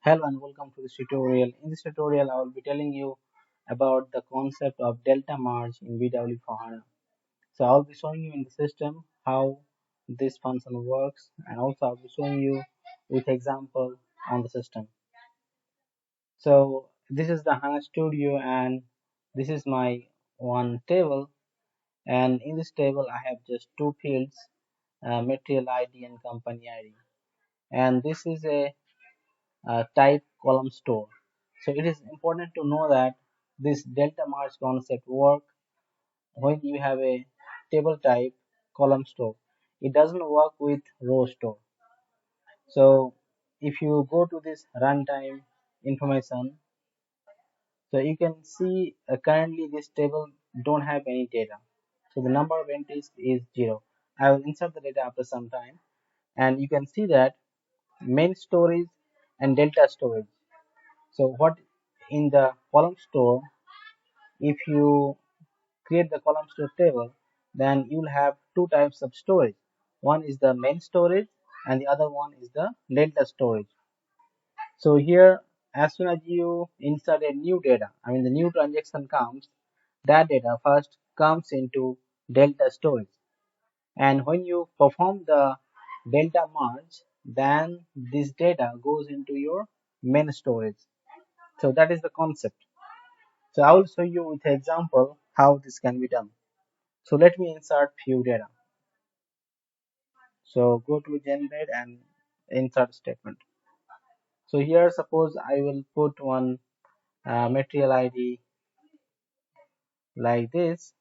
Hello and welcome to this tutorial. In this tutorial, I will be telling you about the concept of delta merge in BW for HANA. So I will be showing you in the system how this function works, and also I will be showing you with example on the system. So this is the HANA Studio, and this is my one table, and in this table I have just two fields, material ID and company ID, and this is a type column store. So it is important to know that this delta merge concept work when you have a table type column store. It doesn't work with row store. So if you go to this runtime information, so you can see currently this table don't have any data. So the number of entries is 0. I will insert the data after some time, and you can see that main storage and delta storage. So what in the column store, if you create the column store table, then you will have two types of storage. One is the main storage and the other one is the delta storage. So here, as soon as you insert a new data, I mean the new transaction comes, that data first comes into delta storage. And when you perform the delta merge, then this data goes into your main storage. So that is the concept. So I will show you with an example how this can be done. So let me insert few data. So go to generate and insert statement. So here suppose I will put one material ID like this,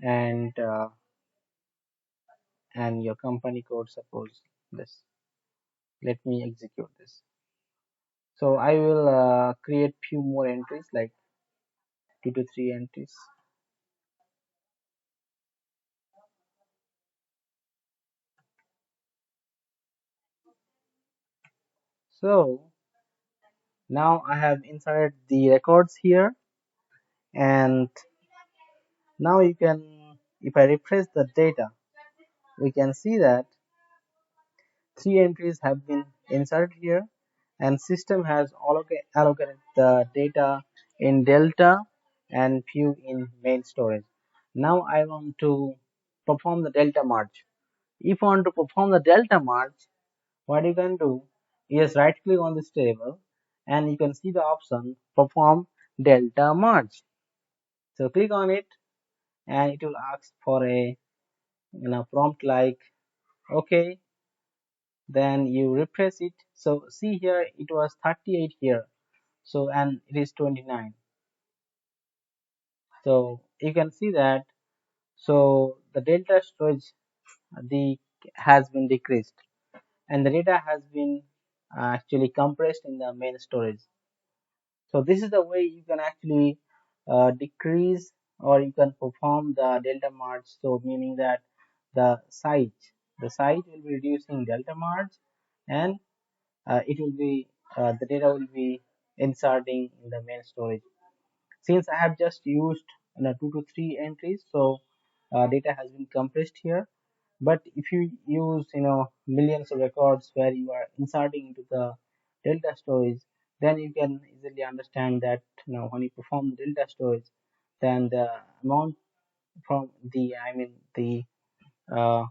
and your company code, suppose this. Let me execute this. So I will create few more entries, like 2 to 3 entries. So now I have inserted the records here, and now you can, if I refresh the data, we can see that 3 entries have been inserted here, and system has allocated the data in delta and few in main storage. Now I want to perform the delta merge. If I want to perform the delta merge, what you can do is right click on this table, and you can see the option perform delta merge. So click on it, and it will ask for a prompt like okay. Then you refresh it. So see here, it was 38 here, so and it is 29. So you can see that, so the delta storage the has been decreased, and the data has been actually compressed in the main storage. So this is the way you can actually decrease, or you can perform the delta merge. So meaning that the size will be reducing delta merge, and it will be the data will be inserting in the main storage. Since I have just used 2 to 3 entries, so data has been compressed here. But if you use millions of records where you are inserting into the delta storage, then you can easily understand that when you perform the delta storage, then the amount from the uh,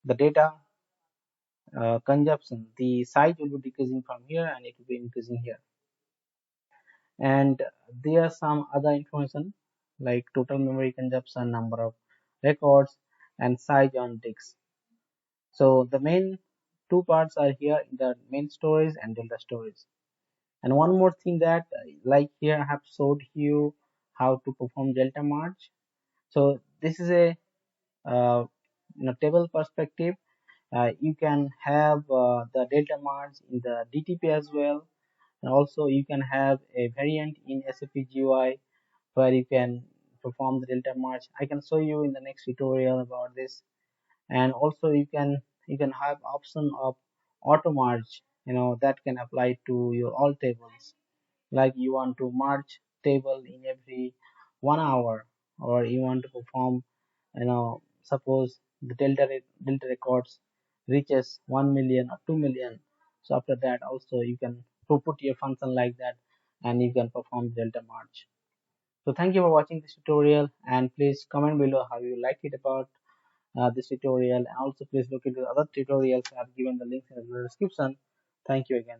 the data consumption, the size will be decreasing from here and it will be increasing here. And there are some other information like total memory consumption, number of records, and size on disk. So the main two parts are here, the main storage and delta storage. And one more thing that like here I have showed you how to perform delta merge. So this is a table perspective. You can have the delta merge in the DTP as well, and also you can have a variant in SAP GUI where you can perform the delta merge. I can show you in the next tutorial about this. And also you can have option of auto merge, that can apply to your all tables. Like you want to merge table in every 1 hour, or you want to perform, suppose the delta records reaches 1 million or 2 million, So after that also you can put your function like that, and you can perform delta merge. So thank you for watching this tutorial, and please comment below how you liked it about this tutorial, and also please look into the other tutorials. I have given the links in the description. Thank you again.